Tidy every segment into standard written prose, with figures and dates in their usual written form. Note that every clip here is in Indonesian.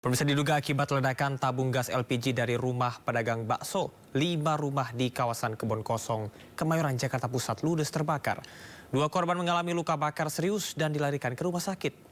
Pemirsa, diduga akibat ledakan tabung gas LPG dari rumah pedagang bakso, 5 rumah di kawasan Kebon Kosong, Kemayoran, Jakarta Pusat ludes terbakar. 2 korban mengalami luka bakar serius dan dilarikan ke rumah sakit.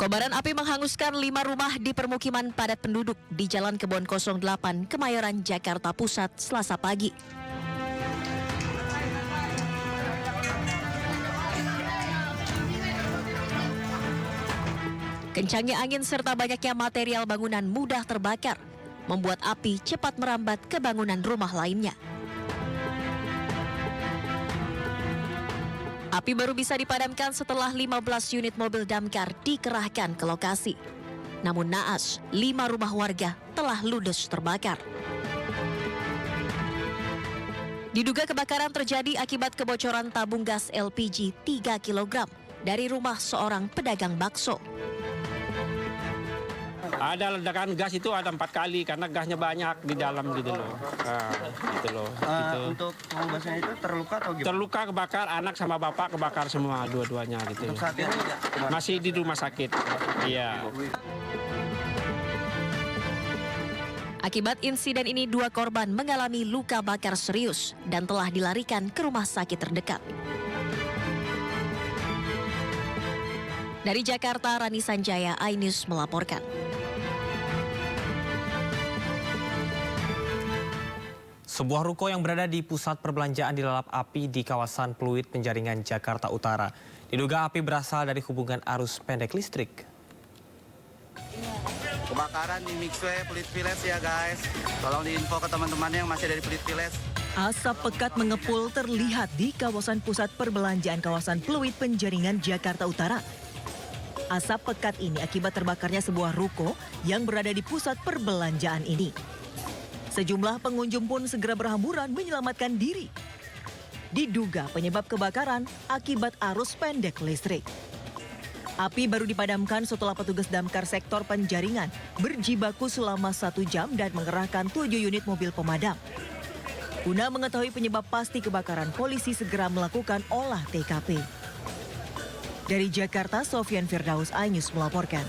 Kobaran api menghanguskan 5 rumah di permukiman padat penduduk di Jalan Kebon Kosong 8, Kemayoran, Jakarta Pusat, Selasa pagi. Kencangnya angin serta banyaknya material bangunan mudah terbakar, membuat api cepat merambat ke bangunan rumah lainnya. Api baru bisa dipadamkan setelah 15 unit mobil damkar dikerahkan ke lokasi. Namun naas, 5 rumah warga telah ludes terbakar. Diduga kebakaran terjadi akibat kebocoran tabung gas LPG 3 kg dari rumah seorang pedagang bakso. Ada ledakan gas itu ada 4 kali karena gasnya banyak di dalam gitu loh. Gitu. Untuk pengobatan itu terluka atau gimana? Terluka, kebakar, anak sama bapak kebakar semua dua-duanya gitu. Untuk saat ini Masih di rumah sakit. Iya. Akibat insiden ini 2 korban mengalami luka bakar serius dan telah dilarikan ke rumah sakit terdekat. Dari Jakarta, Rani Sanjaya, iNews melaporkan. Sebuah ruko yang berada di pusat perbelanjaan dilalap api di kawasan Pluit, Penjaringan, Jakarta Utara. Diduga api berasal dari hubungan arus pendek listrik. kebakaran di Mixway Pluit Village ya guys. Tolong diinfo ke teman-teman yang masih dari Pluit Village. Asap pekat mengepul terlihat di kawasan pusat perbelanjaan kawasan Pluit, Penjaringan, Jakarta Utara. Asap pekat ini akibat terbakarnya sebuah ruko yang berada di pusat perbelanjaan ini. Sejumlah pengunjung pun segera berhamburan menyelamatkan diri. Diduga penyebab kebakaran akibat arus pendek listrik. Api baru dipadamkan setelah petugas damkar sektor Penjaringan berjibaku selama 1 jam dan mengerahkan 7 unit mobil pemadam. Guna mengetahui penyebab pasti kebakaran, polisi segera melakukan olah TKP. Dari Jakarta, Sofyan Firdaus, iNews melaporkan.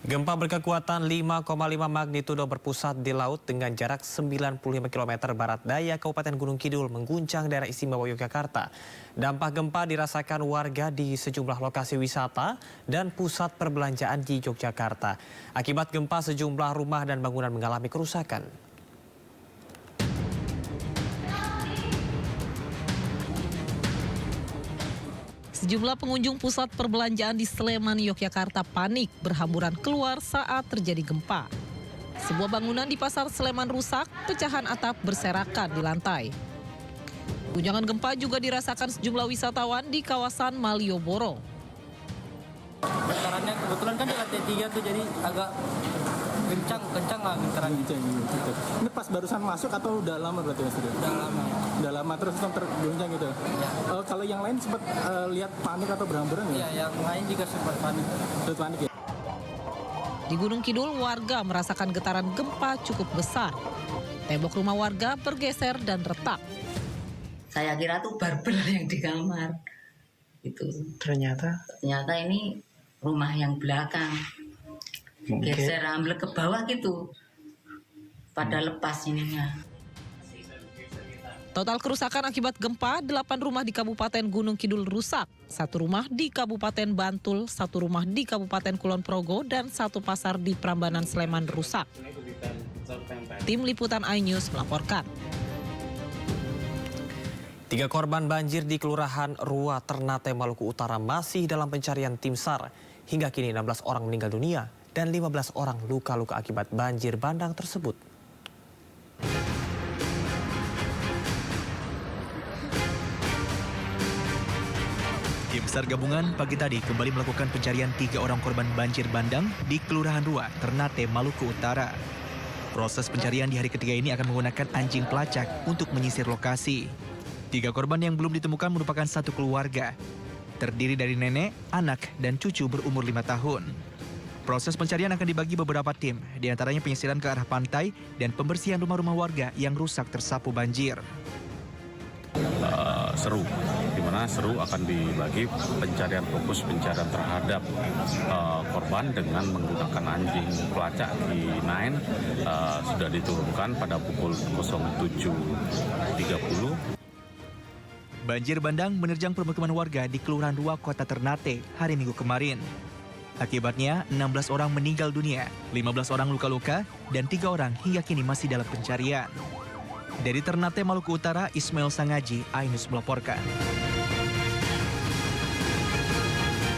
Gempa berkekuatan 5,5 magnitudo berpusat di laut dengan jarak 95 km barat daya Kabupaten Gunung Kidul mengguncang daerah istimewa Yogyakarta. Dampak gempa dirasakan warga di sejumlah lokasi wisata dan pusat perbelanjaan di Yogyakarta. Akibat gempa sejumlah rumah dan bangunan mengalami kerusakan. Sejumlah pengunjung pusat perbelanjaan di Sleman, Yogyakarta panik berhamburan keluar saat terjadi gempa. Sebuah bangunan di pasar Sleman rusak, pecahan atap berserakan di lantai. Guncangan gempa juga dirasakan sejumlah wisatawan di kawasan Malioboro. Getarannya kebetulan kan di lantai 3 tuh, jadi agak kencang lah getarannya. Ini pas barusan masuk atau udah lama berarti Mas? Udah lama terus terguncang gitu. Ya. Kalau yang lain sempat lihat panik atau berhamburan ya? Iya, yang lain juga sempat panik. Sempat panik ya? Di Gunung Kidul, warga merasakan getaran gempa cukup besar. Tembok rumah warga bergeser dan retak. Saya kira tuh barbel yang di kamar. Itu Ternyata ini rumah yang belakang. Geser ambil ke bawah gitu. Pada lepas ininya. Total kerusakan akibat gempa, 8 rumah di Kabupaten Gunung Kidul rusak, 1 rumah di Kabupaten Bantul, 1 rumah di Kabupaten Kulon Progo, dan 1 pasar di Prambanan Sleman rusak. Tim Liputan iNews melaporkan. 3 korban banjir di Kelurahan Rua, Ternate, Maluku Utara masih dalam pencarian tim SAR. Hingga kini 16 orang meninggal dunia dan 15 orang luka-luka akibat banjir bandang tersebut. Tim SAR gabungan pagi tadi kembali melakukan pencarian 3 orang korban banjir bandang di Kelurahan Rua, Ternate, Maluku Utara. Proses pencarian di hari ketiga ini akan menggunakan anjing pelacak untuk menyisir lokasi. 3 korban yang belum ditemukan merupakan satu keluarga. Terdiri dari nenek, anak, dan cucu berumur 5 tahun. Proses pencarian akan dibagi beberapa tim, diantaranya penyisiran ke arah pantai dan pembersihan rumah-rumah warga yang rusak tersapu banjir. Seru, di mana seru akan dibagi fokus pencarian terhadap korban dengan menggunakan anjing pelacak K9 sudah diturunkan pada pukul 07.30. Banjir bandang menerjang permukiman warga di Kelurahan Ruak, Kota Ternate hari Minggu kemarin. Akibatnya, 16 orang meninggal dunia, 15 orang luka-luka, dan 3 orang hingga kini masih dalam pencarian. Dari Ternate, Maluku Utara, Ismail Sangaji, Ainus melaporkan.